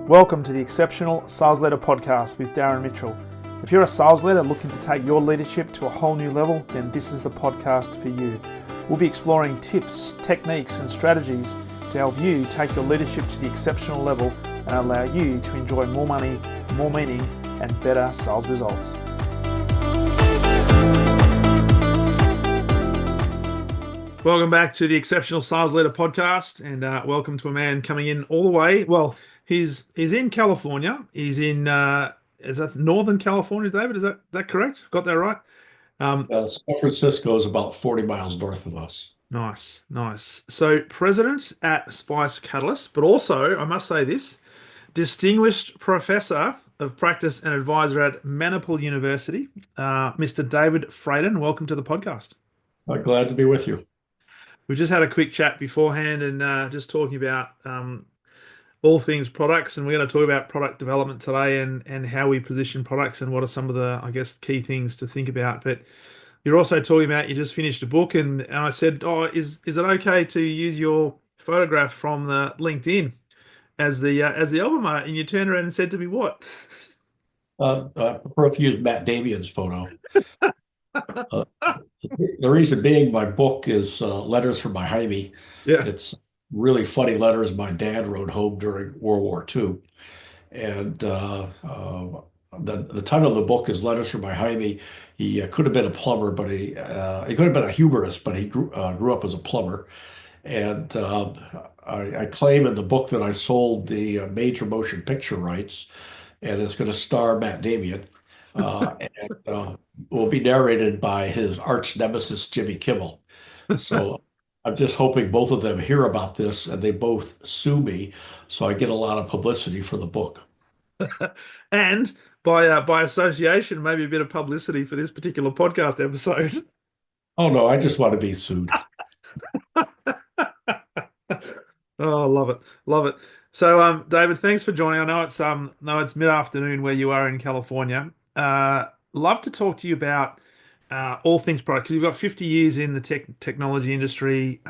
Welcome to the Exceptional Sales Leader Podcast with Darren Mitchell. If you're a sales leader looking to take your leadership to a whole new level, then this is the podcast for you. We'll be exploring tips, techniques, and strategies to help you take your leadership to the exceptional level and allow you to enjoy more money, more meaning, and better sales results. Welcome back to the Exceptional Sales Leader Podcast, and welcome to a man coming in all the way. Well, he's in California. He's in is that Northern California, David? Is that correct? Got that right? San Francisco is about 40 miles north of us. Nice. So, president at Spice Catalyst, but also, I must say this, distinguished professor of practice and advisor at Manipal University, Mr. David Fradin. Welcome to the podcast. Glad to be with you. We just had a quick chat beforehand and just talking about all things products, and we're going to talk about product development today and how we position products and what are some of the, I guess, key things to think about. But you're also talking about you just finished a book, and I said, oh, is it okay to use your photograph from the LinkedIn as the album art? And you turned around and said to me, what? I prefer to use Matt Davian's photo. The reason being, my book is Letters from My Jaime. Yeah. It's really funny letters my dad wrote home during World War II. And the title of the book is Letters from My Jaime. He could have been a plumber, but he could have been a humorist, but he grew up as a plumber. And I claim in the book that I sold the major motion picture rights, and it's going to star Matt Davian. And will be narrated by his arch nemesis, Jimmy Kimmel. So I'm just hoping both of them hear about this and they both sue me so I get a lot of publicity for the book. And by association, maybe a bit of publicity for this particular podcast episode. Oh, no, I just want to be sued. Oh, love it. Love it. So, David, thanks for joining. I know it's mid-afternoon where you are in California. Love to talk to you about all things product because you've got 50 years in the technology industry.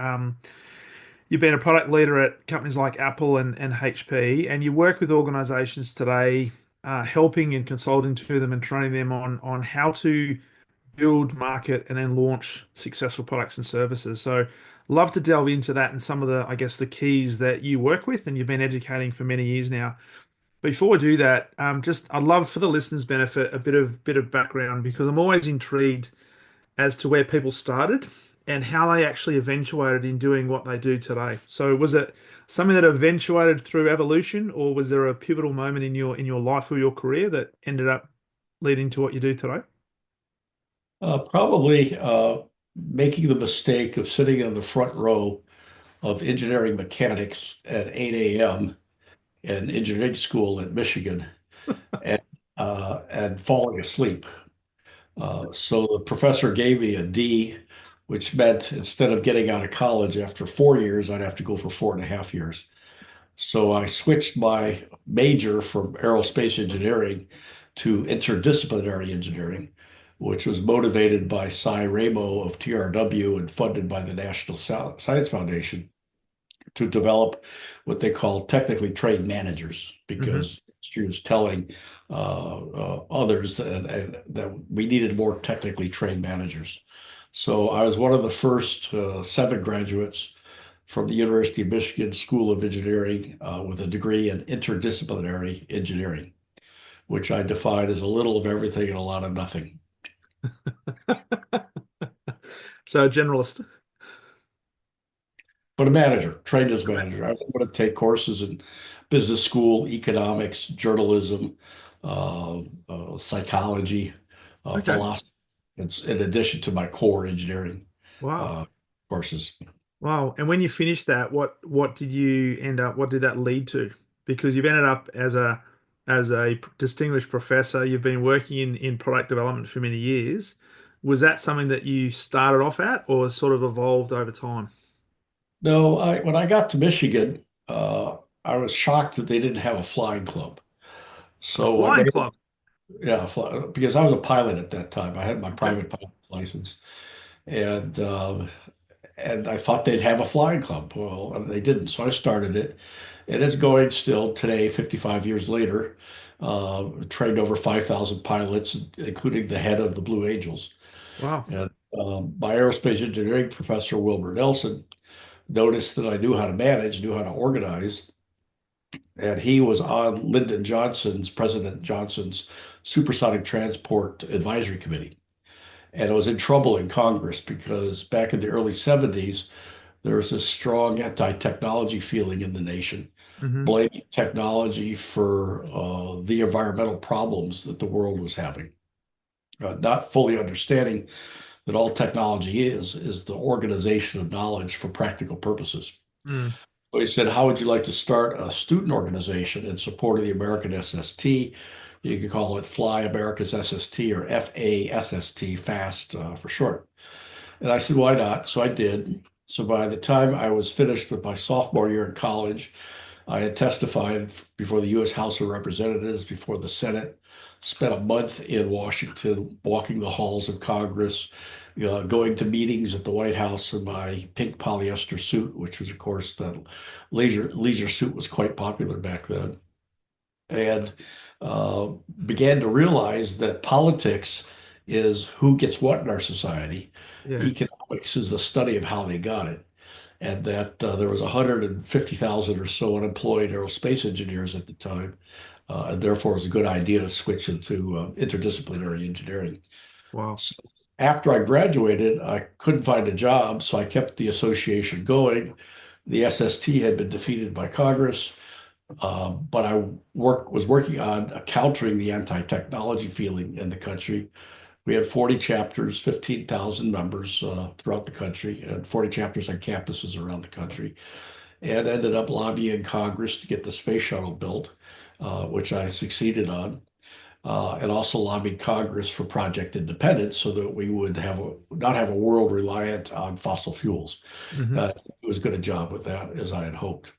You've been a product leader at companies like Apple and HP, and you work with organizations today, helping and consulting to them and training them on how to build, market, and then launch successful products and services. So love to delve into that and some of the, I guess, the keys that you work with and you've been educating for many years now. Before we do that, I'd love for the listeners' benefit a bit of background because I'm always intrigued as to where people started and how they actually eventuated in doing what they do today. So was it something that eventuated through evolution, or was there a pivotal moment in your life or your career that ended up leading to what you do today? Probably making the mistake of sitting in the front row of engineering mechanics at 8 a.m. in engineering school at Michigan and falling asleep. So the professor gave me a D, which meant instead of getting out of college after 4 years, I'd have to go for 4.5 years. So I switched my major from aerospace engineering to interdisciplinary engineering, which was motivated by Cy Ramo of TRW and funded by the National Science Foundation to develop what they call technically trained managers, because she was telling others that we needed more technically trained managers. So I was one of the first 7 graduates from the University of Michigan School of Engineering with a degree in interdisciplinary engineering, which I define as a little of everything and a lot of nothing. So a generalist. But a manager, trained as a manager. I was able to take courses in business school, economics, journalism, psychology, Okay. philosophy, in addition to my core engineering Wow. courses. Wow. And when you finished that, what did you end up, what did that lead to? Because you've ended up as a distinguished professor, you've been working in product development for many years. Was that something that you started off at or sort of evolved over time? No, when I got to Michigan, I was shocked that they didn't have a flying club. A So I flying made, club. yeah, because I was a pilot at that time. I had my Okay. private pilot license. And and I thought they'd have a flying club. Well, they didn't, so I started it. It is going still today, 55 years later. Trained over 5,000 pilots, including the head of the Blue Angels. Wow. And my aerospace engineering professor, Wilbur Nelson, noticed that I knew how to manage, knew how to organize, and he was on President Johnson's Supersonic Transport Advisory Committee. And it was in trouble in Congress because back in the early 70s, there was this strong anti-technology feeling in the nation, Hmm. blaming technology for the environmental problems that the world was having, not fully understanding that all technology is the organization of knowledge for practical purposes. Mm. So he said, how would you like to start a student organization in support of the American SST? You could call it Fly America's SST or FASST, FAST for short. And I said, why not? So I did. So by the time I was finished with my sophomore year in college, I had testified before the U.S. House of Representatives, before the Senate, spent a month in Washington, walking the halls of Congress, going to meetings at the White House in my pink polyester suit, which was, of course, the leisure suit was quite popular back then, and uh, began to realize that politics is who gets what in our society. Yeah. Economics is the study of how they got it, and that there was 150,000 or so unemployed aerospace engineers at the time, and therefore it was a good idea to switch into interdisciplinary engineering. Wow. So after I graduated, I couldn't find a job, so I kept the association going. The SST had been defeated by Congress, but I was working on countering the anti-technology feeling in the country. We had 40 chapters, 15,000 members throughout the country, and 40 chapters on campuses around the country, and ended up lobbying Congress to get the space shuttle built, which I succeeded on, and also lobbied Congress for Project Independence so that we would not have a world reliant on fossil fuels. Hmm. It was good a job with that, as I had hoped.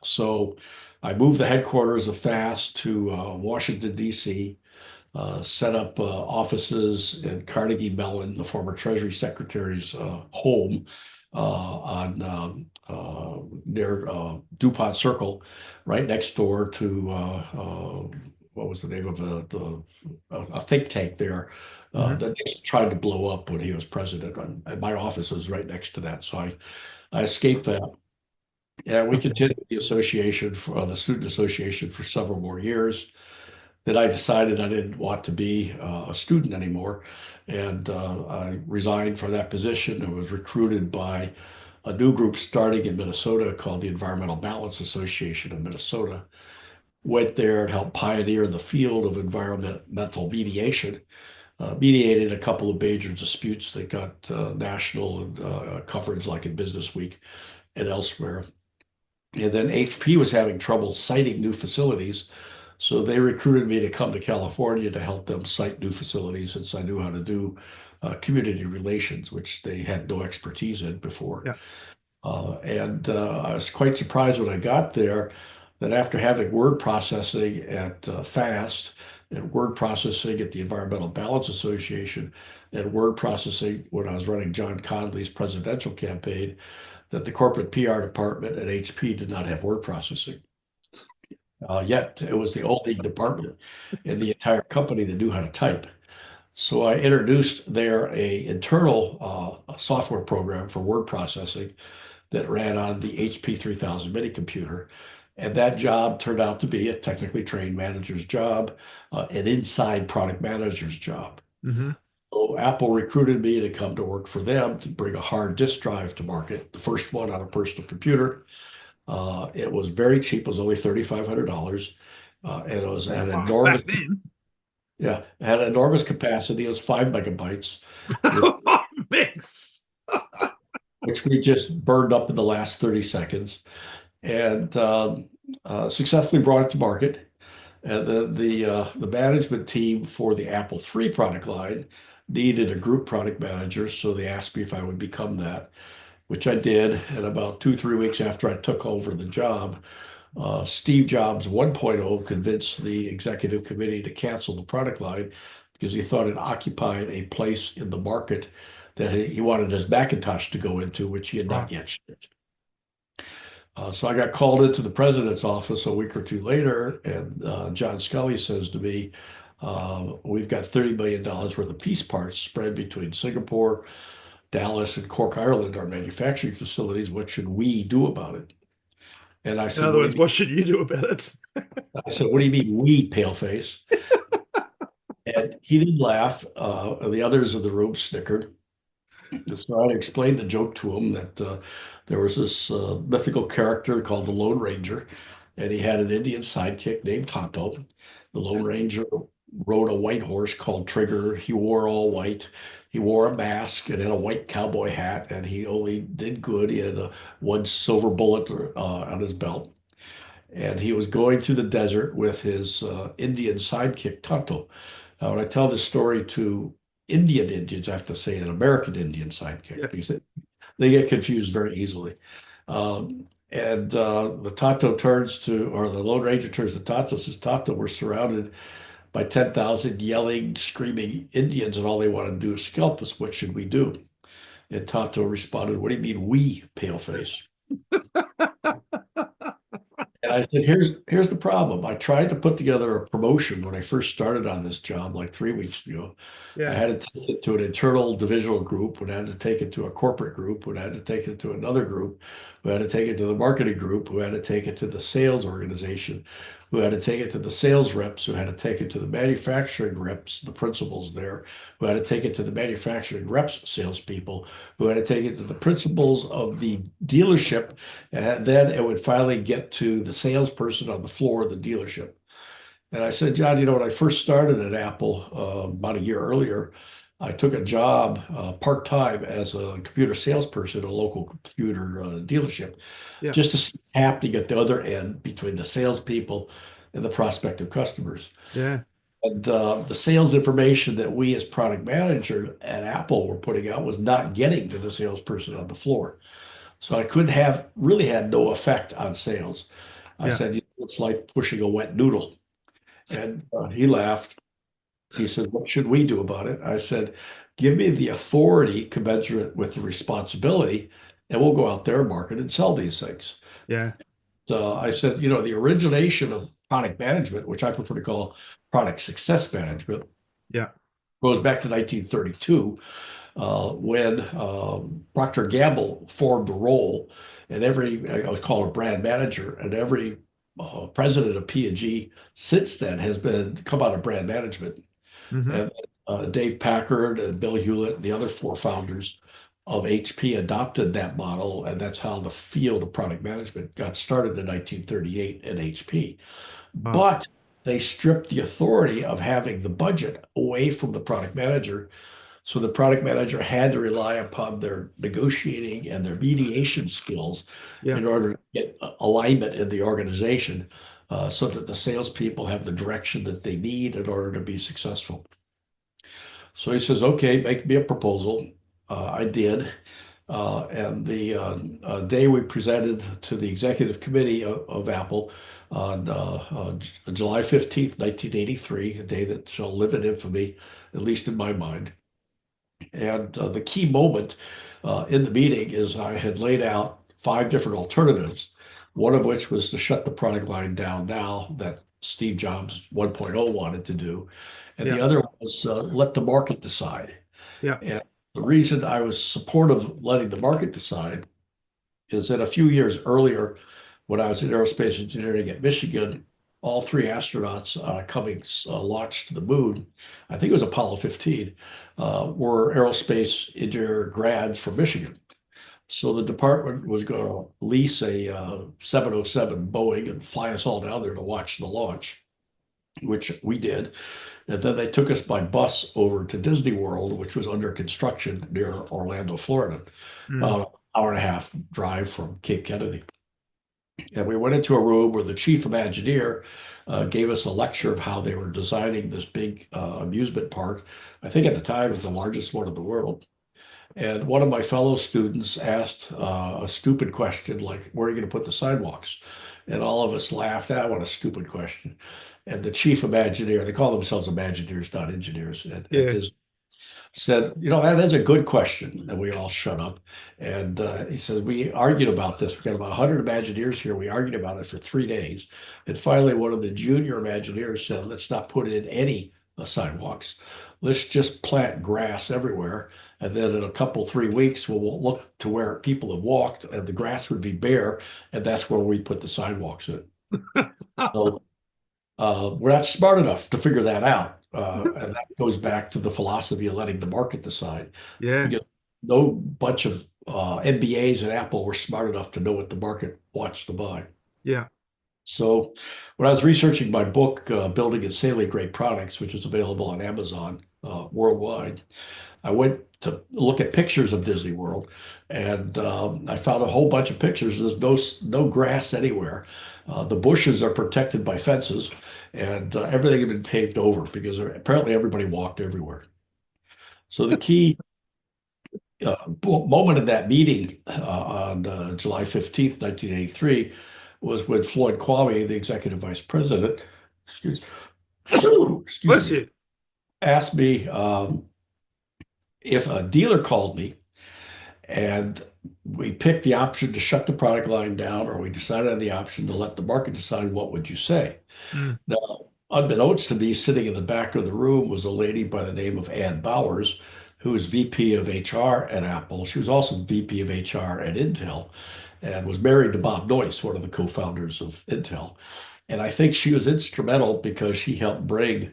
So I moved the headquarters of FAST to Washington, D.C., set up offices in Carnegie Mellon, the former Treasury Secretary's home near DuPont Circle, right next door to what was the name of a think tank there Hmm. that Nixon tried to blow up when he was president. And my office was right next to that, so I escaped that. And we Okay. continued the student association for several more years. Then I decided I didn't want to be a student anymore, and I resigned from that position and was recruited by a new group starting in Minnesota called the Environmental Balance Association of Minnesota. Went there and helped pioneer the field of environmental mediation, mediated a couple of major disputes that got national coverage, like in Business Week and elsewhere. And then HP was having trouble siting new facilities. So they recruited me to come to California to help them site new facilities since I knew how to do community relations, which they had no expertise in before. Yeah. And I was quite surprised when I got there that after having word processing at FAST and word processing at the Environmental Balance Association and word processing when I was running John Conley's presidential campaign, that the corporate PR department at HP did not have word processing. Yet it was the only department in the entire company that knew how to type. So I introduced there a internal software program for word processing that ran on the HP 3000 mini computer. And that job turned out to be a technically trained manager's job, an inside product manager's job. Hmm. So Apple recruited me to come to work for them to bring a hard disk drive to market, the first one on a personal computer. It was very cheap. It was only $3,500. And it was an Wow. Back enormous, then. yeah, it had enormous capacity. It was 5 megabytes, which, Mix. which we just burned up in the last 30 seconds and successfully brought it to market. And then the management team for the Apple III product line needed a group product manager. So they asked me if I would become that, which I did. And about 2, 3 weeks after I took over the job, Steve Jobs 1.0 convinced the executive committee to cancel the product line because he thought it occupied a place in the market that he wanted his Macintosh to go into, which he had Right. not yet shipped. So I got called into the president's office a week or two later, and John Scully says to me, we've got $30 million worth of piece parts spread between Singapore, Dallas, and Cork, Ireland, our manufacturing facilities. What should we do about it? And I In said, other what do words, you mean? what should you do about it? I said, what do you mean we, paleface? And he did laugh. And the others in the room snickered. So I explained the joke to him that there was this mythical character called the Lone Ranger, and he had an Indian sidekick named Tonto. The Lone Ranger rode a white horse called Trigger. He wore all white. He wore a mask and had a white cowboy hat, and he only did good. He had one silver bullet on his belt. And he was going through the desert with his Indian sidekick, Tonto. Now, when I tell this story to Indian Indians, I have to say an American Indian sidekick Yeah. because they get confused very easily. And the Tonto turns to, or the Lone Ranger turns to Tonto, says, Tonto, we're surrounded by 10,000 yelling, screaming Indians, and all they want to do is scalp us. What should we do? And Tonto responded, what do you mean, we, paleface? And I said, here's the problem. I tried to put together a promotion when I first started on this job like 3 weeks ago. I Yeah. had to take it to an internal divisional group, who had to take it to a corporate group, who had to take it to another group, who had to take it to the marketing group, who had to take it to the sales organization, who had to take it to the sales reps, who had to take it to the manufacturing reps, the principals there, who had to take it to the manufacturing reps salespeople, who had to take it to the principals of the dealership, and then it would finally get to the salesperson on the floor of the dealership. And I said, John, when I first started at Apple about a year earlier, I took a job part-time as a computer salesperson at a local computer dealership Yeah. just to see what's happening at the other end between the salespeople and the prospective customers. Yeah. And the sales information that we as product managers at Apple were putting out was not getting to the salesperson on the floor. So I couldn't have really had no effect on sales. I Yeah. said, it's like pushing a wet noodle. And he laughed. He said, what should we do about it? I said, give me the authority commensurate with the responsibility, and we'll go out there and market and sell these things. Yeah. I said, the origination of product management, which I prefer to call product success management, Yeah. goes back to 1932 when Procter Gamble formed a role, and I was called a brand manager, and every president of P&G since then has been come out of brand management. Hmm. And Dave Packard and Bill Hewlett and the other four founders of HP adopted that model, and that's how the field of product management got started in 1938 at HP. Wow. But they stripped the authority of having the budget away from the product manager, so the product manager had to rely upon their negotiating and their mediation skills Yeah. in order to get alignment in the organization, so that the salespeople have the direction that they need in order to be successful. So he says, okay, make me a proposal. I did. And the day we presented to the executive committee of Apple on July 15th, 1983, a day that shall live in infamy, at least in my mind. And the key moment in the meeting is I had laid out 5 different alternatives, one of which was to shut the product line down now that Steve Jobs 1.0 wanted to do. And the Yeah. other was let the market decide. Yeah. And the reason I was supportive of letting the market decide is that a few years earlier, when I was in aerospace engineering at Michigan, all 3 astronauts coming launched to the moon, I think it was Apollo 15, were aerospace engineer grads from Michigan. So the department was going to lease a 707 Boeing and fly us all down there to watch the launch, which we did. And then they took us by bus over to Disney World, which was under construction near Orlando, Florida, Mm. about an hour and a half drive from Cape Kennedy. And we went into a room where the chief Imagineer gave us a lecture of how they were designing this big amusement park. I think at the time it was the largest one in the world. And one of my fellow students asked a stupid question like, where are you going to put the sidewalks? And all of us laughed. Ah, what a stupid question. And the chief Imagineer, they call themselves Imagineers, not engineers at Yeah. Disney, said, that is a good question. And we all shut up. And he said, we argued about this. We got about 100 Imagineers here. We argued about it for 3 days. And finally, one of the junior Imagineers said, let's not put in any sidewalks. Let's just plant grass everywhere. And then in a couple, 3 weeks, we'll look to where people have walked and the grass would be bare. And that's where we put the sidewalks in. So we're not smart enough to figure that out. And that goes back to the philosophy of letting the market decide. Yeah, Because no bunch of MBAs at Apple were smart enough to know what the market wants to buy. yeah. So when I was researching my book, Building and Sailing Great Products, which is available on Amazon worldwide, I went to look at pictures of Disney World, and I found a whole bunch of pictures. There's no grass anywhere. The bushes are protected by fences, and everything had been paved over because apparently everybody walked everywhere. So the key moment in that meeting on July 15th, 1983, was when Floyd Kwame, the executive vice president, excuse, excuse Bless me, you. asked me if a dealer called me and we picked the option to shut the product line down, or we decided on the option to let the market decide, what would you say? Mm, Now, unbeknownst to me, sitting in the back of the room was a lady by the name of Ann Bowers, who was VP of HR at Apple. She was also VP of HR at Intel and was married to Bob Noyce, one of the co-founders of Intel. And I think she was instrumental because she helped bring,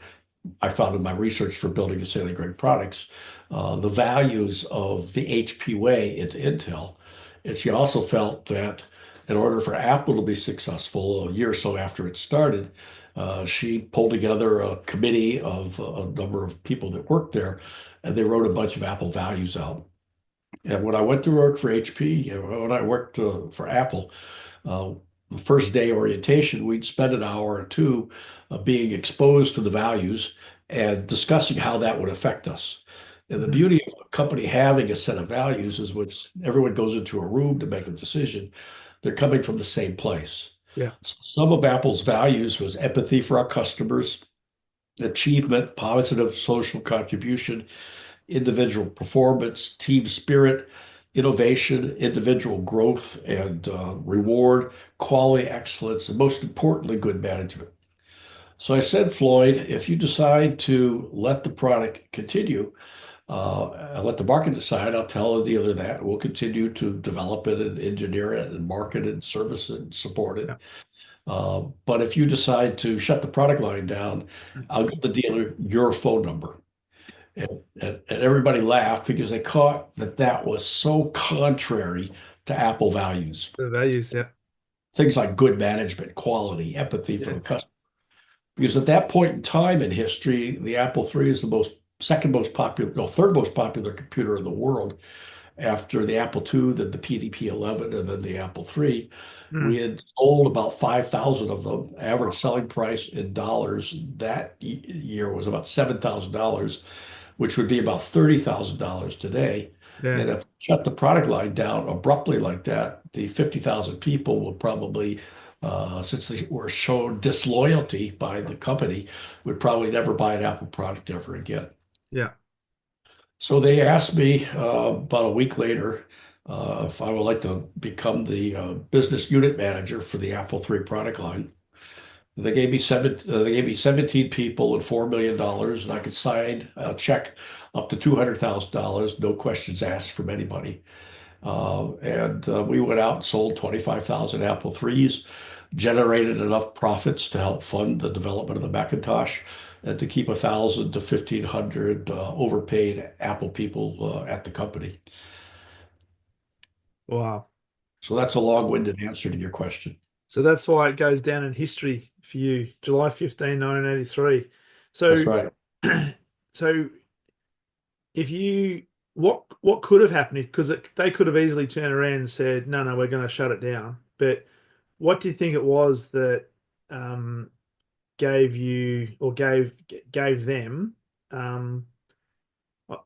I found in my research for building and sailing great products, the values of the HP way into Intel. And she also felt that in order for Apple to be successful a year or so after it started, she pulled together a committee of a number of people that worked there, and they wrote a bunch of Apple values out. And when I went to work for HP, when I worked for Apple, uh, the first day orientation, we'd spend an hour or two being exposed to the values and discussing how that would affect us. And the mhm. beauty of a company having a set of values is when everyone goes into a room to make a decision, they're coming from the same place. Yeah, So some of Apple's values was empathy for our customers, achievement, positive social contribution, individual performance, team spirit, innovation, individual growth and reward, quality excellence, and most importantly, good management. So I said, Floyd, if you decide to let the product continue, and let the market decide, I'll tell the dealer that we'll continue to develop it and engineer it and market it and service it and support yeah. it. But if you decide to shut the product line down, I'll give the dealer your phone number. And everybody laughed because they caught that that was so contrary to Apple values. The values, yeah, Things like good management, quality, empathy for yeah. the customer. Because at that point in time in history, the Apple III is the second most popular, no, third most popular computer in the world after the Apple II, then the PDP-11, and then the Apple III. We Mm, had sold about 5,000 of them. Average selling price in dollars that year was about $7,000, which would be about $30,000 today. yeah, And if we shut the product line down abruptly like that, the 50,000 people will probably, since they were shown disloyalty by the company, would probably never buy an Apple product ever again. yeah. So they asked me about a week later if I would like to become the business unit manager for the Apple III product line. They gave me 17 people and $4 million, and I could sign a check up to $200,000, no questions asked from anybody. And we went out and sold 25,000 Apple IIIs, generated enough profits to help fund the development of the Macintosh and to keep 1,000 to 1,500 overpaid Apple people at the company. Wow. So that's a long-winded answer to your question. So that's why it goes down in history for you, July 15, 1983. That's So, right. so if you, what could have happened? Because they could have easily turned around and said, no, no, we're going to shut it down. But what do you think it was that um, gave you or gave them, um,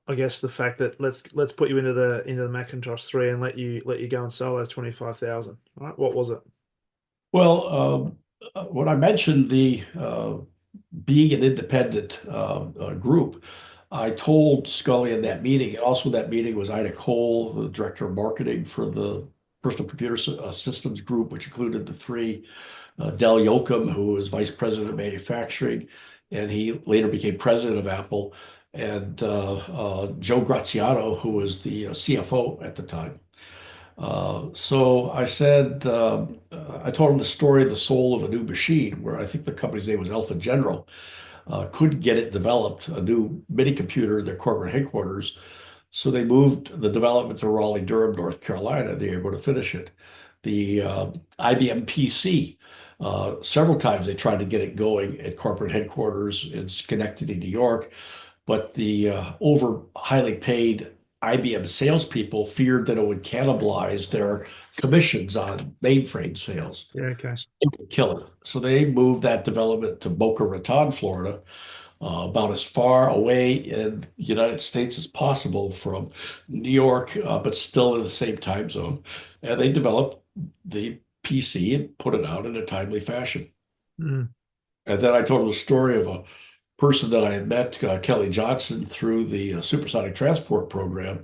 I guess the fact that let's put you into the Macintosh 3 and let you go and sell those 25,000. Right? What was it? Well, when I mentioned the being an independent group, I told Scully in that meeting, and also in that meeting was Ida Cole, the director of marketing for the personal computer systems group, which included the three, Del Yoakum, who was vice president of manufacturing, and he later became president of Apple, and Joe Graziano, who was the CFO at the time. So I said, I told him the story of the soul of a new machine, where I think the company's name was Alpha General, couldn't get it developed, a new mini computer, their corporate headquarters. So they moved the development to Raleigh, Durham, North Carolina. They were able to finish it. The IBM PC, several times they tried to get it going at corporate headquarters in Schenectady, New York, but the over highly paid IBM salespeople feared that it would cannibalize their commissions on mainframe sales. Yeah, okay. So it would kill it. So they moved that development to Boca Raton, Florida, about as far away in the United States as possible from New York, but still in the same time zone. And they developed the PC and put it out in a timely fashion. Mm, And then I told the story of a person that I had met, Kelly Johnson, through the supersonic transport program.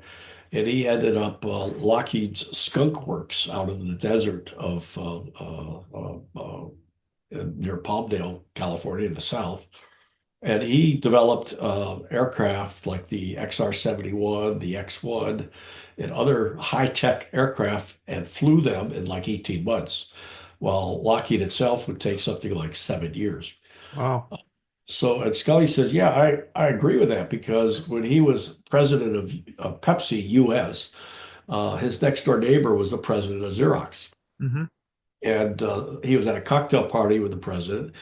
And he ended up Lockheed's Skunk Works out in the desert of near Palmdale, California, in the south. And he developed aircraft like the XR-71, the X-1, and other high-tech aircraft and flew them in like 18 months, while Lockheed itself would take something like 7 years. wow. So, and Scully says, yeah, I agree with that because when he was president of Pepsi US, his next door neighbor was the president of Xerox. Hmm. And he was at a cocktail party with the president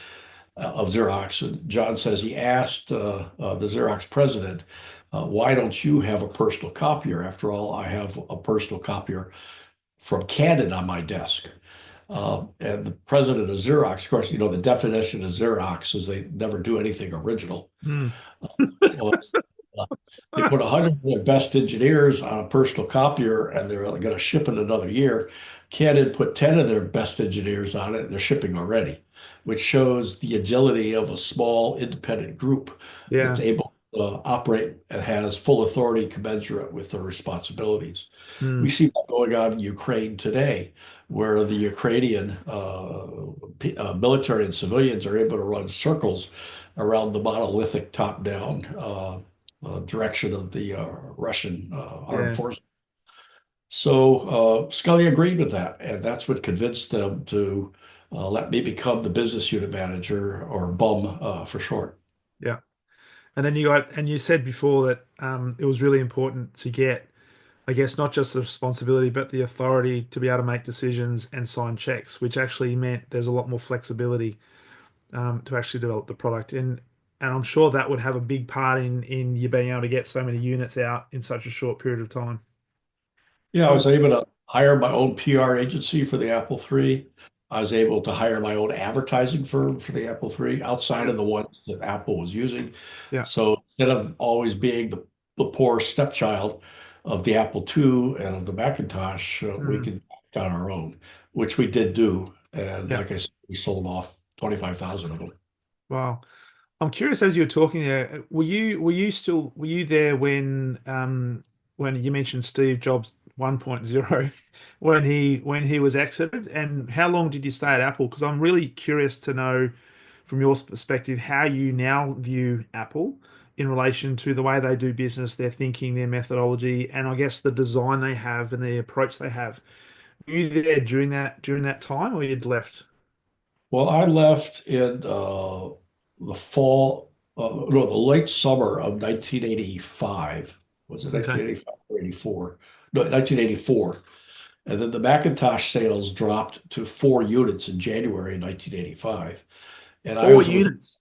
of Xerox. And John says he asked the Xerox president, why don't you have a personal copier? After all, I have a personal copier from Canon on my desk. And the president of Xerox, of course, the definition of Xerox is they never do anything original. Mm. Was they put 100 of their best engineers on a personal copier and they're going to ship it another year. Canon put 10 of their best engineers on it and they're shipping already, which shows the agility of a small independent group that's Yeah. able to operate and has full authority commensurate with their responsibilities. We Mm. see that going on in Ukraine today, where the Ukrainian military and civilians are able to run circles around the monolithic top-down direction of the Russian armed Yeah. forces. So Scully agreed with that, and that's what convinced them to let me become the business unit manager, or BUM for short. Yeah. And then and you said before that it was really important to get, I guess, not just the responsibility, but the authority to be able to make decisions and sign checks, which actually meant there's a lot more flexibility to actually develop the product. And I'm sure that would have a big part in you being able to get so many units out in such a short period of time. Yeah, I was able to hire my own PR agency for the Apple III. I was able to hire my own advertising firm for the Apple III outside of the ones that Apple was using. Yeah. So instead of always being the poor stepchild of the Apple II and of the Macintosh, we Mm. could act on our own, which we did do. And Yeah. like I said, we sold off 25,000 of them. Wow. I'm curious as you were talking there, were you there when you mentioned Steve Jobs 1.0 when he was exited, and how long did you stay at Apple? Because I'm really curious to know from your perspective how you now view Apple in relation to the way they do business, their thinking, their methodology, and I guess the design they have and the approach they have. Were you there during that time, or you'd left? Well, I left in the fall, no, the late summer of 1985. Was it Okay. 1985 or 84? No, 1984. And then the Macintosh sales dropped to 4 units in January 1985. And I Four was with units.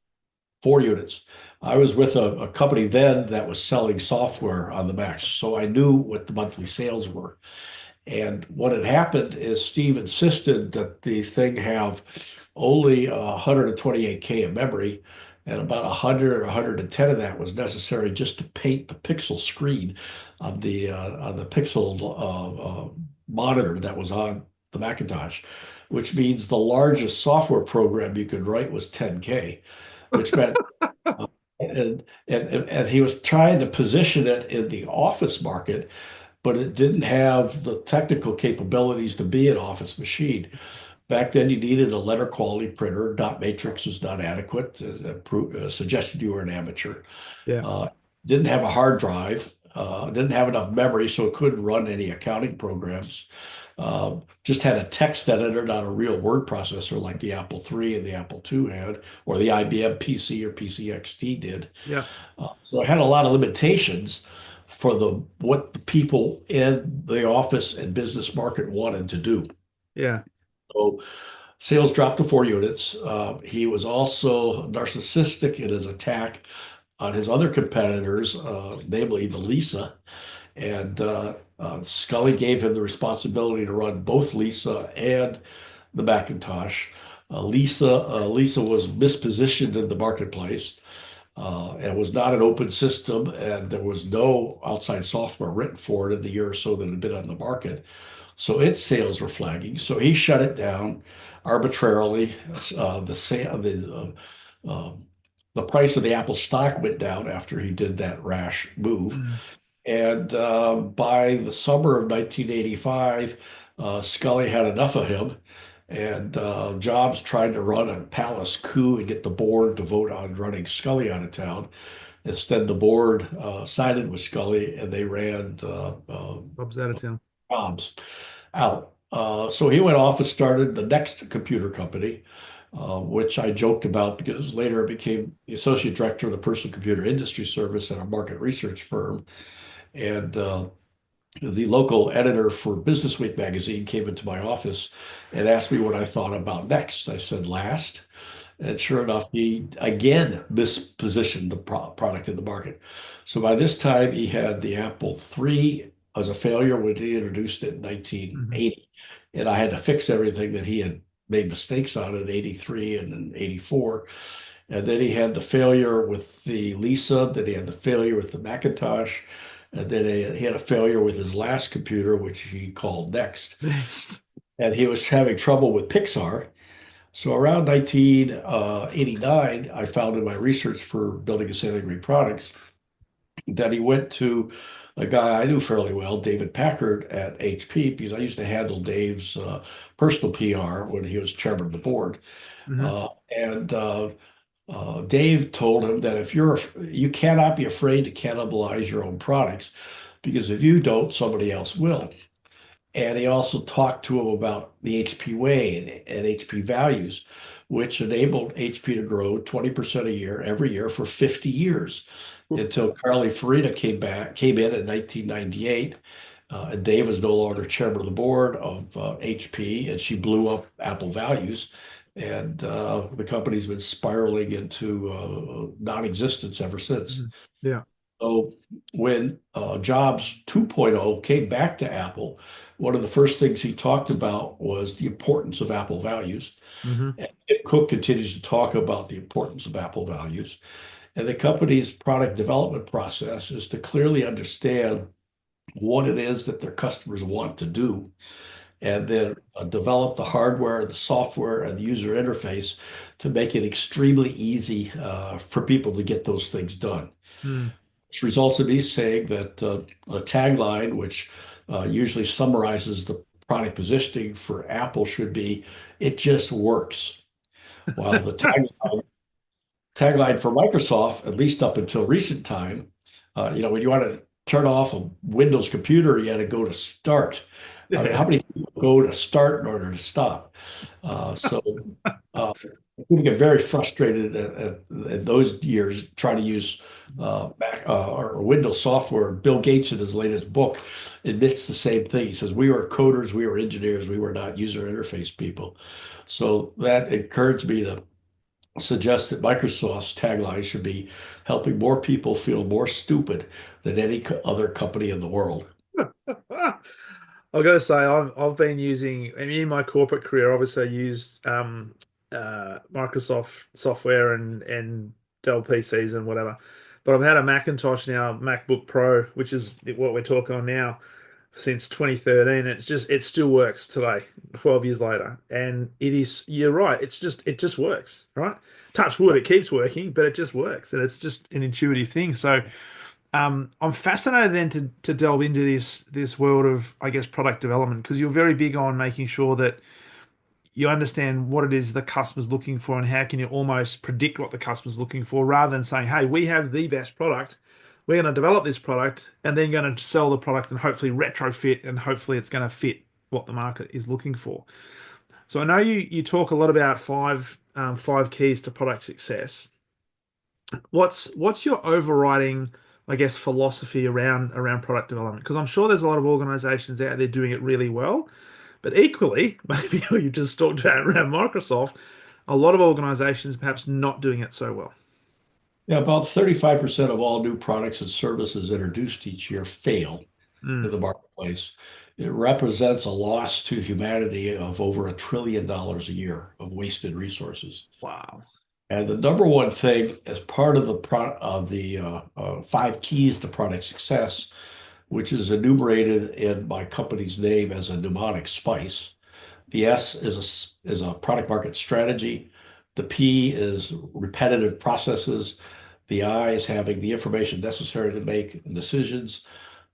4 units. I was with a company then that was selling software on the Macs. So I knew what the monthly sales were. And what had happened is Steve insisted that the thing have only 128K of memory, and about 100 or 110 of that was necessary just to paint the pixel screen on the pixel monitor that was on the Macintosh, which means the largest software program you could write was 10K, which meant and he was trying to position it in the office market, but it didn't have the technical capabilities to be an office machine. Back then, you needed a letter quality printer. Dot matrix was not adequate. Suggested you were an amateur. Yeah. Uh, didn't have a hard drive. Didn't have enough memory, so it couldn't run any accounting programs. Just had a text editor, not a real word processor like the Apple III and the Apple II had, or the IBM PC or PCXT did. Yeah. So it had a lot of limitations for the what the people in the office and business market wanted to do. Yeah. So sales dropped to 4 units. He was also narcissistic in his attack on his other competitors, namely the Lisa. And Scully gave him the responsibility to run both Lisa and the Macintosh. Lisa was mispositioned in the marketplace and was not an open system, and there was no outside software written for it in the year or so that it had been on the market. So its sales were flagging. So he shut it down arbitrarily. The sale, the price of the Apple stock went down after he did that rash move. Mm. And by the summer of 1985, Scully had enough of him. And Jobs tried to run a palace coup and get the board to vote on running Scully out of town. Instead, the board sided with Scully and they ran Bob's out of town. Jobs out. So he went off and started the next computer company, which I joked about because later I became the associate director of the personal computer industry service at a market research firm. And the local editor for Business Week magazine came into my office and asked me what I thought about next. I said last. And sure enough, he again mispositioned the product in the market. So by this time, he had the Apple III as a failure when he introduced it in Hmm. 1980. And I had to fix everything that he had made mistakes on in 83 and in 84. And then he had the failure with the Lisa, then he had the failure with the Macintosh, and then he had a failure with his last computer, which he called Next. Next. And he was having trouble with Pixar. So around 1989, I found in my research for building and sailing green products that he went to a guy I knew fairly well, David Packard at HP, because I used to handle Dave's personal PR when he was chairman of the board. Hmm. And Dave told him that you cannot be afraid to cannibalize your own products because if you don't, somebody else will. And he also talked to him about the HP way and HP values, which enabled HP to grow 20% a year every year for 50 years until Carly Farina came in 1998. And Dave was no longer chairman of the board of HP, and she blew up Apple values. And the company's been spiraling into non-existence ever since. Hmm. Yeah. So when Jobs 2.0 came back to Apple, one of the first things he talked about was the importance of Apple values. Hmm. And Tim Cook continues to talk about the importance of Apple values. And the company's product development process is to clearly understand what it is that their customers want to do, and then develop the hardware, the software, and the user interface to make it extremely easy for people to get those things done. Mm. Which results in me saying that a tagline, which usually summarizes the product positioning for Apple, should be "It just works." While the tagline for Microsoft, at least up until recent time, when you want to turn off a Windows computer, you had to go to start. I mean, how Yeah. many people go to start in order to stop? So People get very frustrated at those years trying to use Mac or Windows software. Bill Gates, in his latest book, admits the same thing. He says, "We were coders, we were engineers, we were not user interface people." So that encouraged me to suggest that Microsoft's tagline should be helping more people feel more stupid than any other company in the world. I've got to say, I've been using, I mean, in my corporate career, obviously, I used Microsoft software and Dell PCs and whatever. But I've had a Macintosh now, MacBook Pro, which is what we're talking on now, since 2013. It still works today, 12 years later. And you're right, it just works, right? Touch wood, it keeps working, but it just works. And it's just an intuitive thing. So I'm fascinated then to delve into this world of, I guess, product development, because you're very big on making sure that you understand what it is the customer's looking for and how can you almost predict what the customer's looking for rather than saying, hey, we have the best product. We're going to develop this product and then going to sell the product and hopefully retrofit and hopefully it's going to fit what the market is looking for. So I know you talk a lot about five keys to product success. What's your overriding, I guess, philosophy around product development? Because I'm sure there's a lot of organizations out there doing it really well, but equally, maybe you just talked about around Microsoft, a lot of organizations perhaps not doing it so well. Yeah, about 35% of all new products and services introduced each year fail in Mm, the marketplace. It represents a loss to humanity of over $1 trillion a year of wasted resources. wow. And the number one thing, as part of the five keys to product success, which is enumerated in my company's name as a mnemonic spice. The S is a product market strategy. The P is repetitive processes. The I is having the information necessary to make decisions.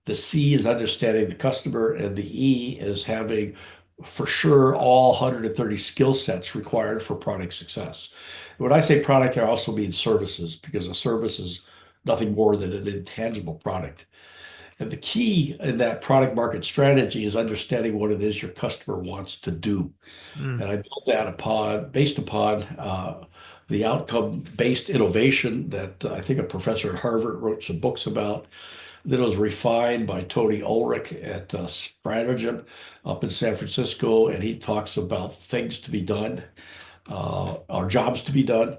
The C is understanding the customer, and the E is having for sure all 130 skill sets required for product success. When I say product, I also mean services because a service is nothing more than an intangible product. And the key in that product market strategy is understanding what it is your customer wants to do. Mm, And I built that based upon the outcome-based innovation that I think a professor at Harvard wrote some books about. That was refined by Tony Ulrich at Strategium up in San Francisco, and he talks about things to be done, or jobs to be done.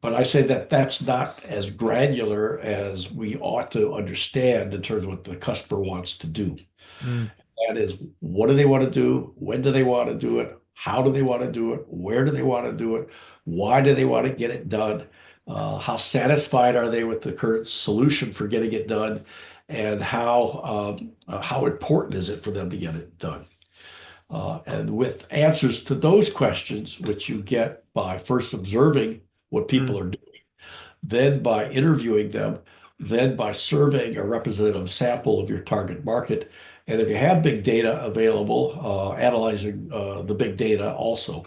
But I say that that's not as granular as we ought to understand in terms of what the customer wants to do. mm, That is, what do they want to do? When do they want to do it? How do they want to do it? Where do they want to do it? Why do they want to get it done? How satisfied are they with the current solution for getting it done? And how important is it for them to get it done? And with answers to those questions, which you get by first observing what people mm, are doing, then by interviewing them, then by surveying a representative sample of your target market. And if you have big data available, analyzing the big data also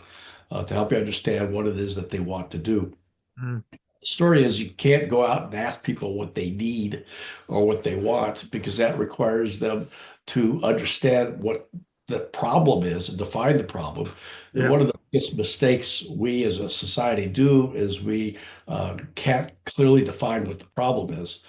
to help you understand what it is that they want to do. mm. The story is you can't go out and ask people what they need or what they want because that requires them to understand what the problem is and define the problem. And Yeah. one of the biggest mistakes we as a society do is we can't clearly define what the problem is,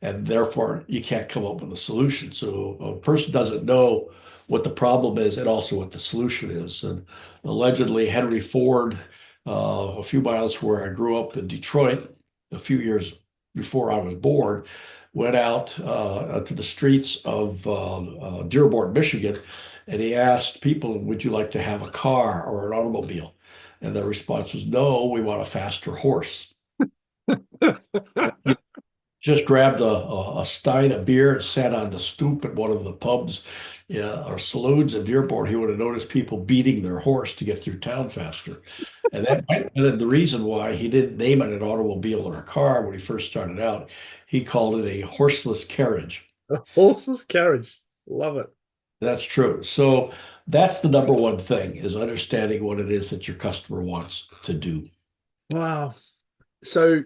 and therefore you can't come up with a solution. So a person doesn't know what the problem is and also what the solution is. And allegedly, Henry Ford, a few miles where I grew up in Detroit, a few years before I was born, went out to the streets of Dearborn, Michigan, and he asked people, "Would you like to have a car or an automobile?" And the response was, "No, we want a faster horse." Just grabbed a stein of beer and sat on the stoop at one of the pubs, yeah, or saloons in Dearborn, he would have noticed people beating their horse to get through town faster. And that might have been the reason why he didn't name it an automobile or a car when he first started out. He called it a horseless carriage. A horseless carriage. Love it. That's true. So that's the number one thing is understanding what it is that your customer wants to do. Wow. So,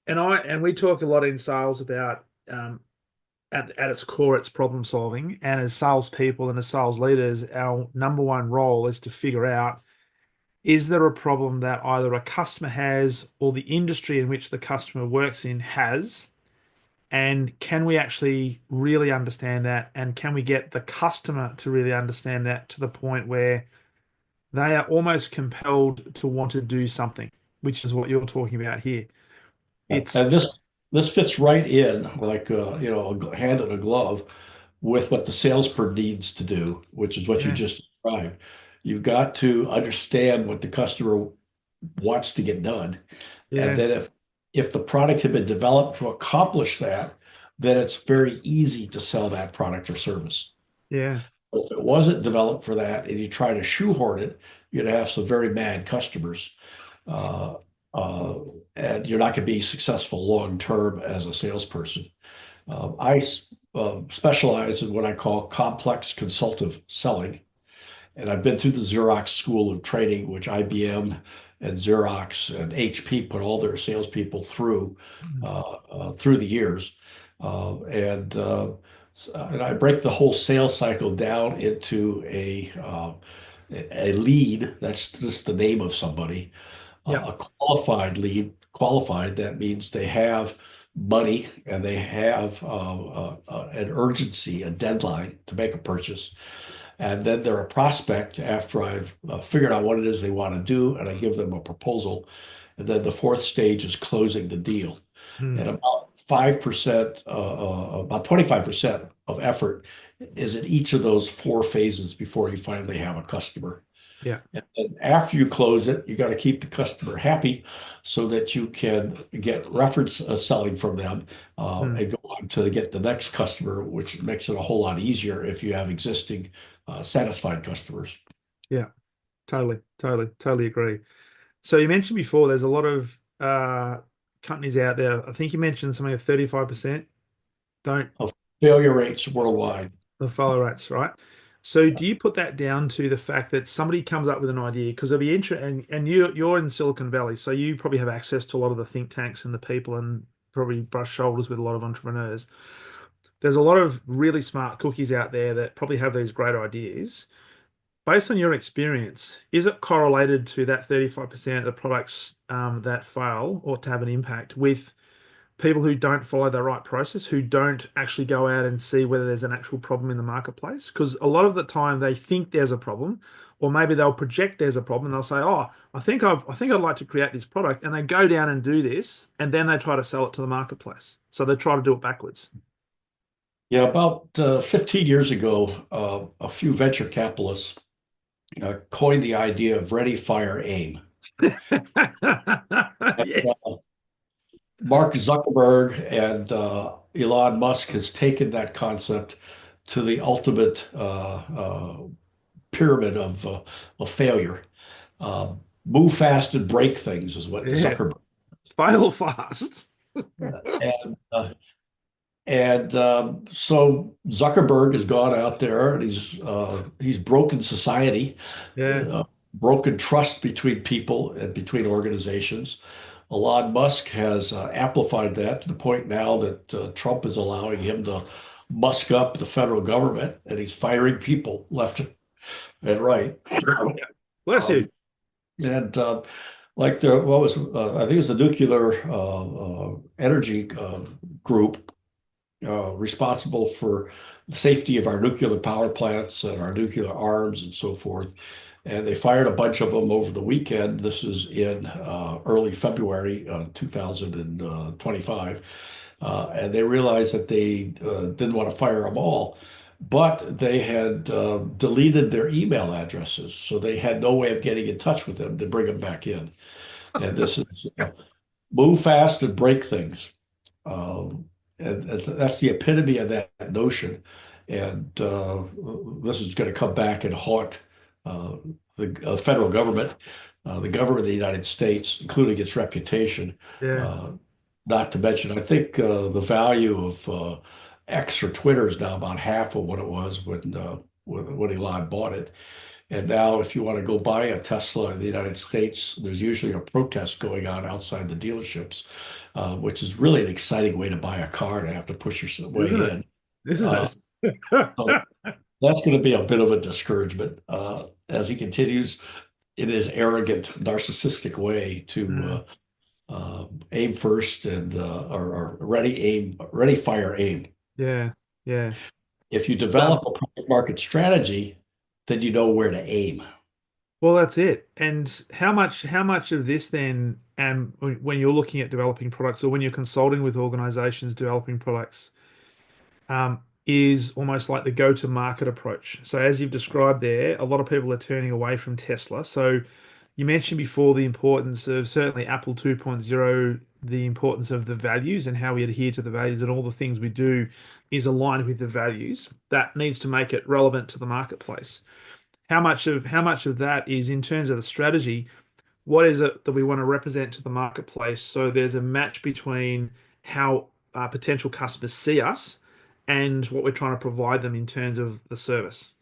and we talk a lot in sales about at its core, it's problem solving. And as salespeople and as sales leaders, our number one role is to figure out, is there a problem that either a customer has or the industry in which the customer works in has? And can we actually really understand that? And can we get the customer to really understand that to the point where they are almost compelled to want to do something, which is what you're talking about here. It's And this fits right in like a hand in a glove with what the salesperson needs to do, which is what you yeah, just described. You've got to understand what the customer wants to get done. And yeah, then if the product had been developed to accomplish that, then it's very easy to sell that product or service. Yeah. If it wasn't developed for that and you try to shoehorn it, you'd have some very mad customers. Uh, uh, and you're not going to be successful long term as a salesperson. I specialize in what I call complex consultative selling. And I've been through the Xerox School of Training, which IBM and Xerox and HP put all their salespeople through the years. And I break the whole sales cycle down into a lead. That's just the name of somebody. Yep. A qualified lead. Qualified, that means they have money and they have an urgency, a deadline to make a purchase. And then they're a prospect after I've figured out what it is they want to do and I give them a proposal. And then the fourth stage is closing the deal. And Mm. about 5%, about 25% of effort is in each of those four phases before you finally have a customer. Yeah. And then after you close it, you got to keep the customer happy so that you can get reference selling from them Mm. and go on to get the next customer, which makes it a whole lot easier if you have existing satisfied customers. Yeah. Totally agree. So you mentioned before there's a lot of companies out there. I think you mentioned something like 35% don't Of failure rates worldwide. the follow rates, right? So do you put that down to the fact that somebody comes up with an idea? Because it'll be interesting, and you're in Silicon Valley, so you probably have access to a lot of the think tanks and the people, and probably brush shoulders with a lot of entrepreneurs. There's a lot of really smart cookies out there that probably have these great ideas. Based on your experience, is it correlated to that 35% of products that fail or to have an impact with people who don't follow the right process, who don't actually go out and see whether there's an actual problem in the marketplace? Because a lot of the time they think there's a problem, or maybe they'll project there's a problem. And they'll say, "Oh, I think I'd like to create this product," and they go down and do this, and then they try to sell it to the marketplace. So they try to do it backwards. Yeah, about 15 years ago, a few venture capitalists coined the idea of ready, fire, aim. And, Yes. Mark Zuckerberg and Elon Musk has taken that concept to the ultimate pyramid of failure. Uh, Move fast and break things is what Yeah. Zuckerberg. Fail fast. And so Zuckerberg has gone out there and he's broken society, Yeah. uh, broken trust between people and between organizations. Elon Musk has amplified that to the point now that Trump is allowing him to musk up the federal government and he's firing people left and right. Yeah. Bless you. Um, and like the what was I think it was the nuclear energy group responsible for the safety of our nuclear power plants and our nuclear arms and so forth. And they fired a bunch of them over the weekend. This is in early February 2025. And they realized that they didn't want to fire them all, but they had deleted their email addresses. So they had no way of getting in touch with them to bring them back in. And this is move fast and break things. And that's the epitome of that notion. And this is going to come back and haunt uh, the federal government, the government of the United States, including its reputation. Yeah. Uh, Not to mention, I think the value of X or Twitter is now about half of what it was when Elon bought it. And now, if you want to go buy a Tesla in the United States, there's usually a protest going on outside the dealerships, which is really an exciting way to buy a car and have to push your Isn't way it? in. Uh, Isn't it? so that's going to be a bit of a discouragement as he continues in his arrogant, narcissistic way to Mm. aim first and or ready, fire, aim. Yeah. Yeah. If you So, develop a product market strategy, then you know where to aim. well, that's it. And how much of this then, when you're looking at developing products or when you're consulting with organizations developing products, is almost like the go-to-market approach. So as you've described there, a lot of people are turning away from Tesla. So you mentioned before the importance of certainly Apple 2.0 the importance of the values and how we adhere to the values and all the things we do is aligned with the values, that needs to make it relevant to the marketplace. How much of that is in terms of the strategy? What is it that we want to represent to the marketplace? So there's a match between how potential customers see us and what we're trying to provide them in terms of the service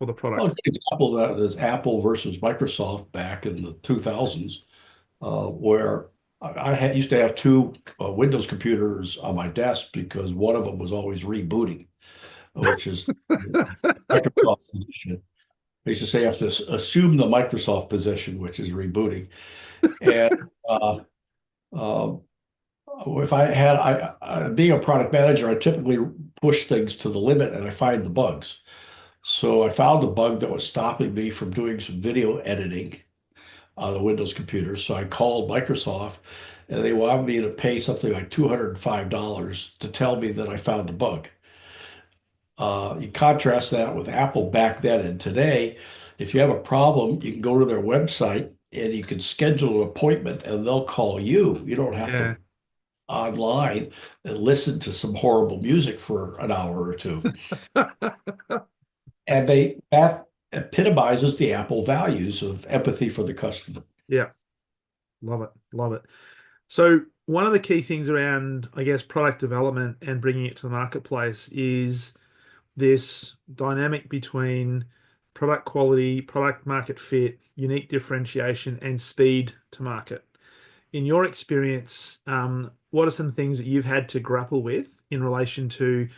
or the Well, a product. good example of that is Apple versus Microsoft back in the 2000s, where used to have two Windows computers on my desk because one of them was always rebooting, which is Microsoft position. I used to say you have to assume the Microsoft position, which is rebooting. And uh, uh, if I had, being a product manager, I typically push things to the limit and I find the bugs. So I found a bug that was stopping me from doing some video editing on the Windows computer. So I called Microsoft and they wanted me to pay something like $205 to tell me that I found a bug. You contrast that with Apple back then and today. If you have a problem, you can go to their website and you can schedule an appointment and they'll call you. You don't have Yeah. to online and listen to some horrible music for an hour or two. And that epitomizes the Apple values of empathy for the customer. Yeah. Love it. Love it. So one of the key things around, I guess, product development and bringing it to the marketplace is this dynamic between product quality, product market fit, unique differentiation, and speed to market. In your experience, what are some things that you've had to grapple with in relation to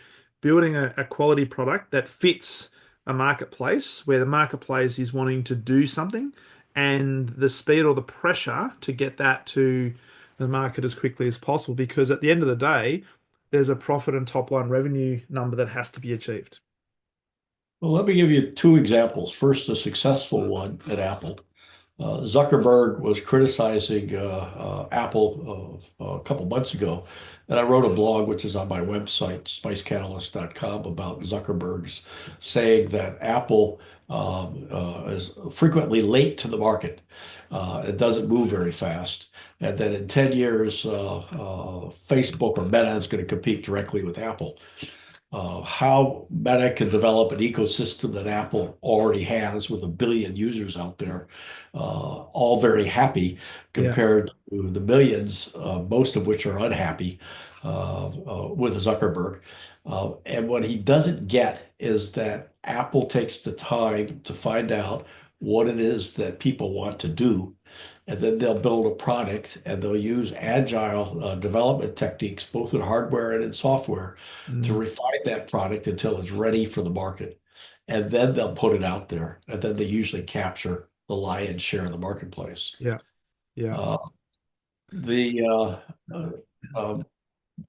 building a quality product that fits a marketplace where the marketplace is wanting to do something and the speed or the pressure to get that to the market as quickly as possible? Because at the end of the day, there's a profit and top line revenue number that has to be achieved. Well, let me give you two examples. First, a successful one at Apple. Zuckerberg was criticizing Apple a couple months ago, and I wrote a blog, which is on my website, spicecatalyst.com, about Zuckerberg's saying that Apple is frequently late to the market. It doesn't move very fast, and that in 10 years, Facebook or Meta is going to compete directly with Apple. How Meta can develop an ecosystem that Apple already has with 1 billion users out there, all very happy Yeah. compared to the millions, most of which are unhappy with Zuckerberg. And what he doesn't get is that Apple takes the time to find out what it is that people want to do, and then they'll build a product and they'll use agile development techniques, both in hardware and in software, to Mm, refine that product until it's ready for the market. And then they'll put it out there. And then they usually capture the lion's share of the marketplace. yeah. Yeah. Uh, the uh, um,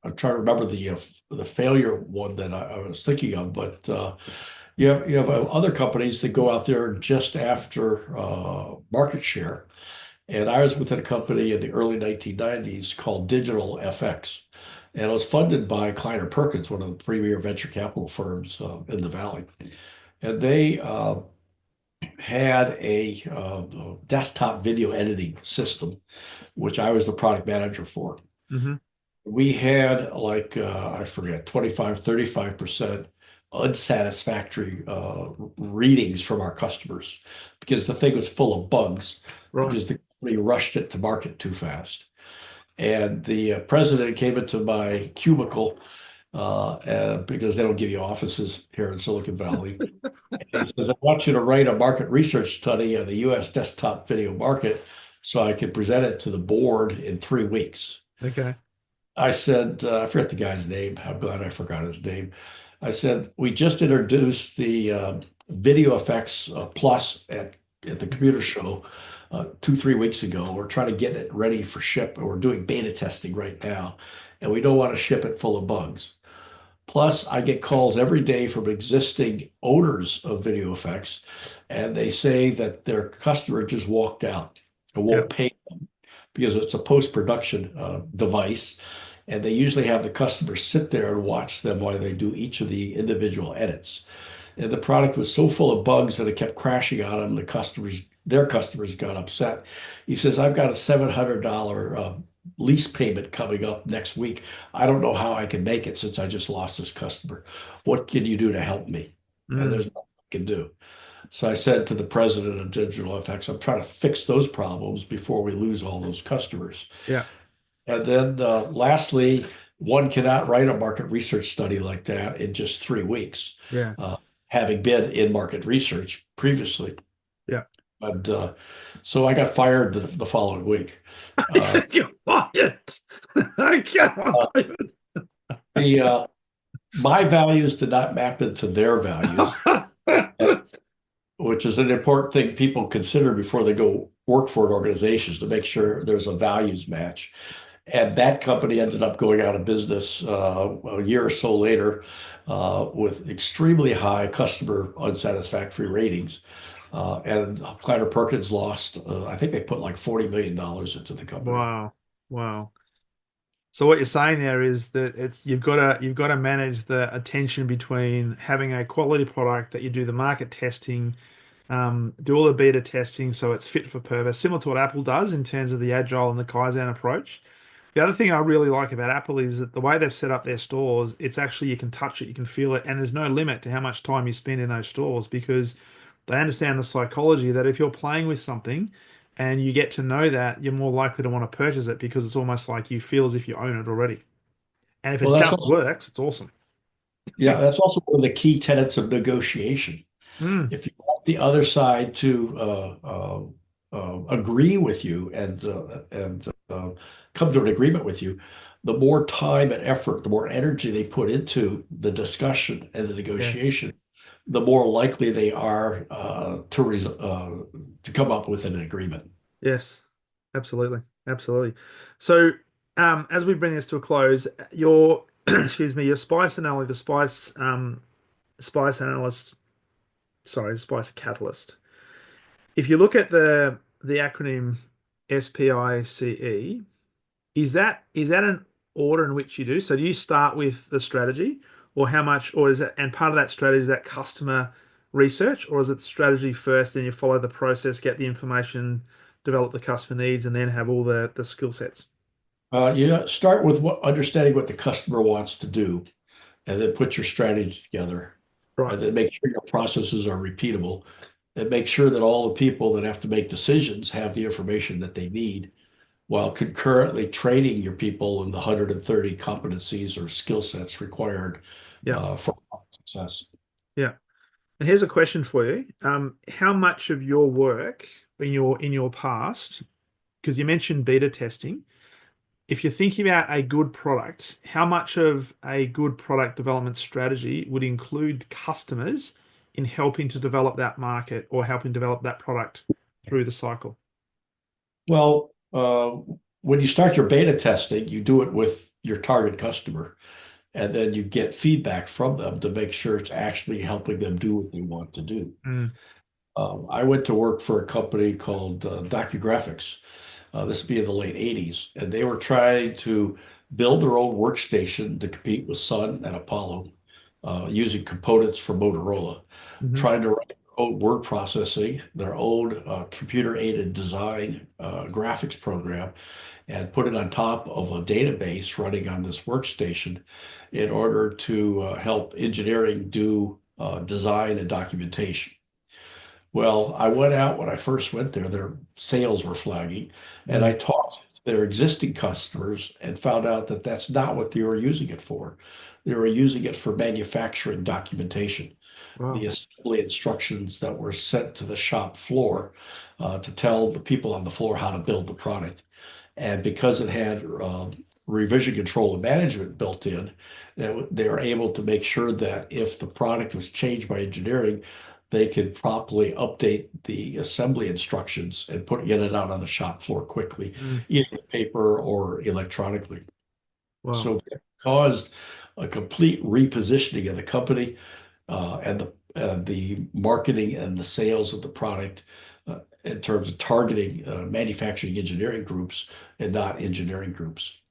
I'm trying to remember the failure one that I was thinking of, but you have other companies that go out there just after market share. And I was within a company in the early 1990s called Digital FX. And it was funded by Kleiner Perkins, one of the premier venture capital firms in the Valley. And they had a desktop video editing system, which I was the product manager for. Hmm. We had like, I forget, 25, 35% unsatisfactory readings from our customers because the thing was full of bugs Right. because the company rushed it to market too fast. And the president came into my cubicle because they don't give you offices here in Silicon Valley. And he says, I want you to write a market research study on the US desktop video market so I can present it to the board in 3 weeks. Okay. I said, I forget the guy's name. I'm glad I forgot his name. I said, we just introduced the Video Effects Plus at the computer show 2, 3 weeks ago. We're trying to get it ready for ship. We're doing beta testing right now, and we don't want to ship it full of bugs. Plus, I get calls every day from existing owners of video effects, and they say that their customer just walked out and Yeah. won't pay because it's a post-production device, and they usually have the customer sit there and watch them while they do each of the individual edits. And the product was so full of bugs that it kept crashing on them. Their customers got upset. He says, "I've got a $700 lease payment coming up next week. I don't know how I can make it since I just lost this customer. What can you do to help me? And Mm, there's nothing I can do. So I said to the president of Digital FX, I'm trying to fix those problems before we lose all those customers. yeah, And then lastly, one cannot write a market research study like that in just 3 weeks, yeah, uh, having been in market research previously. yeah. And so I got fired the following week. Uh, You're quiet. I can't, uh, David. the My values did not map into their values, which is an important thing people consider before they go work for an organization, is to make sure there's a values match. And that company ended up going out of business a year or so later with extremely high customer unsatisfactory ratings. And Kleiner Perkins lost, I think they put like $40 million into the company. Wow, wow. So what you're saying there is that it's you've got to manage the attention between having a quality product that you do the market testing, do all the beta testing so it's fit for purpose, similar to what Apple does in terms of the agile and the Kaizen approach. The other thing I really like about Apple is that the way they've set up their stores, it's actually you can touch it, you can feel it, and there's no limit to how much time you spend in those stores because they understand the psychology that if you're playing with something and you get to know that, you're more likely to want to purchase it because it's almost like you feel as if you own it already. And if Well, it that's just also, works, it's awesome. yeah, that's also one of the key tenets of negotiation. Mm, If you want the other side to agree with you and come to an agreement with you, the more time and effort, the more energy they put into the discussion and the yeah. negotiation, the more likely they are to come up with an agreement. Yes. Absolutely. Absolutely. So, as we bring this to a close, your excuse me, your spice analysis, the spice analyst, sorry, spice catalyst. If you look at the acronym SPICE, is that an order in which you do? So do you start with the strategy, or how much, or is it, and part of that strategy is that customer research, or is it strategy first and you follow the process, get the information, develop the customer needs, and then have all the skill sets? You start with understanding what the customer wants to do, and then put your strategy together, Right. and then make sure your processes are repeatable, and make sure that all the people that have to make decisions have the information that they need, while concurrently training your people in the 130 competencies or skill sets required Yeah. for success. Yeah. And here's a question for you. How much of your work in your past, because you mentioned beta testing, if you're thinking about a good product, how much of a good product development strategy would include customers in helping to develop that market or helping develop that product through the cycle? Well, when you start your beta testing, you do it with your target customer, and then you get feedback from them to make sure it's actually helping them do what they want to do. Mm, I went to work for a company called DocuGraphics. This would be in the late 80s, and they were trying to build their own workstation to compete with Sun and Apollo using components from Motorola, hmm trying to write their own word processing, their own computer-aided design graphics program, and put it on top of a database running on this workstation in order to help engineering do design and documentation. Well, I went out when I first went there, their sales were flagging, and I mm, talked to their existing customers and found out that that's not what they were using it for. They were using it for manufacturing documentation, the wow. assembly instructions that were sent to the shop floor to tell the people on the floor how to build the product. And because it had revision control and management built in, they were able to make sure that if the product was changed by engineering, they could properly update the assembly instructions and get it out on the shop floor quickly, Mm, either with paper or electronically. wow. So it caused a complete repositioning of the company and the marketing and the sales of the product in terms of targeting manufacturing engineering groups and not engineering groups.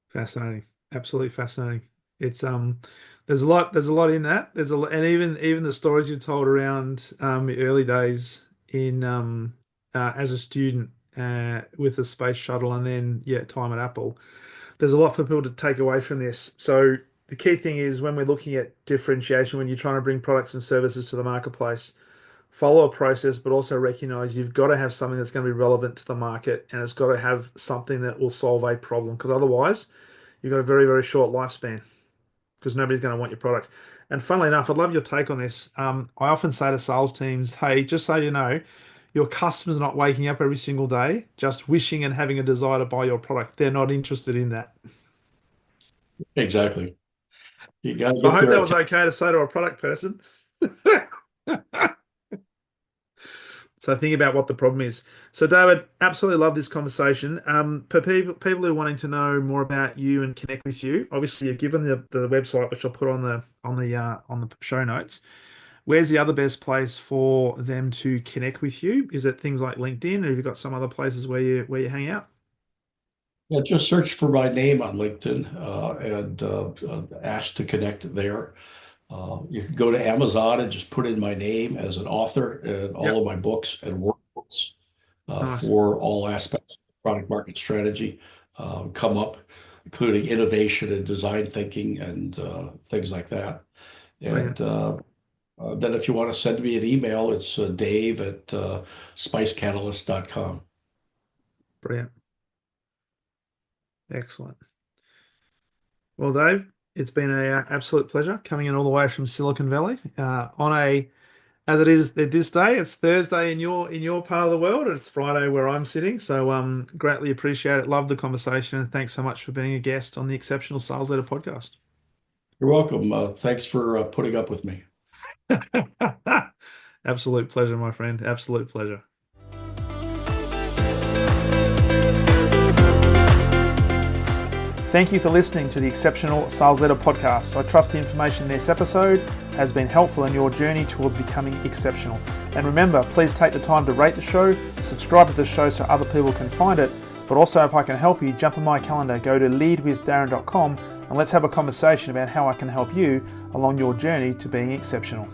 Fascinating. Absolutely fascinating. It's there's a lot in that. There's a lot, and even the stories you told around the early days in as a student. with the space shuttle and then time at Apple. There's a lot for people to take away from this. So the key thing is when we're looking at differentiation, when you're trying to bring products and services to the marketplace, follow a process, but also recognize you've got to have something that's going to be relevant to the market and it's got to have something that will solve a problem because otherwise you've got a very, very short lifespan because nobody's going to want your product. And funnily enough, I'd love your take on this. I often say to sales teams, hey, just so you know, your customers are not waking up every single day just wishing and having a desire to buy your product. They're not interested in that. Exactly. You got to So I get hope their that was attention. okay to say to a product person. So think about what the problem is. So David, absolutely love this conversation. For people who are wanting to know more about you and connect with you, obviously you've given the website, which I'll put on the show notes. Where's the other best place for them to connect with you? Is it things like LinkedIn, or have you got some other places where you hang out? Yeah, just search for my name on LinkedIn and ask to connect there. You can go to Amazon and just put in my name as an author and all Yep, of my books and workbooks nice, for all aspects of product market strategy come up, including innovation and design thinking and things like that. brilliant, And then if you want to send me an email, it's Dave at spicecatalyst.com. brilliant, excellent. Well, Dave, it's been a absolute pleasure coming in all the way from Silicon Valley on a as it is this day. It's Thursday in your part of the world, and it's Friday where I'm sitting. So greatly appreciate it. Love the conversation, and thanks so much for being a guest on the Exceptional Sales Leader podcast. You're welcome. Thanks for putting up with me. Absolute pleasure, my friend. Absolute pleasure. Thank you for listening to the Exceptional Sales Leader podcast. I trust the information in this episode has been helpful in your journey towards becoming exceptional. And remember, please take the time to rate the show, subscribe to the show so other people can find it. But also, if I can help you, jump on my calendar, go to leadwithdarren.com and let's have a conversation about how I can help you along your journey to being exceptional.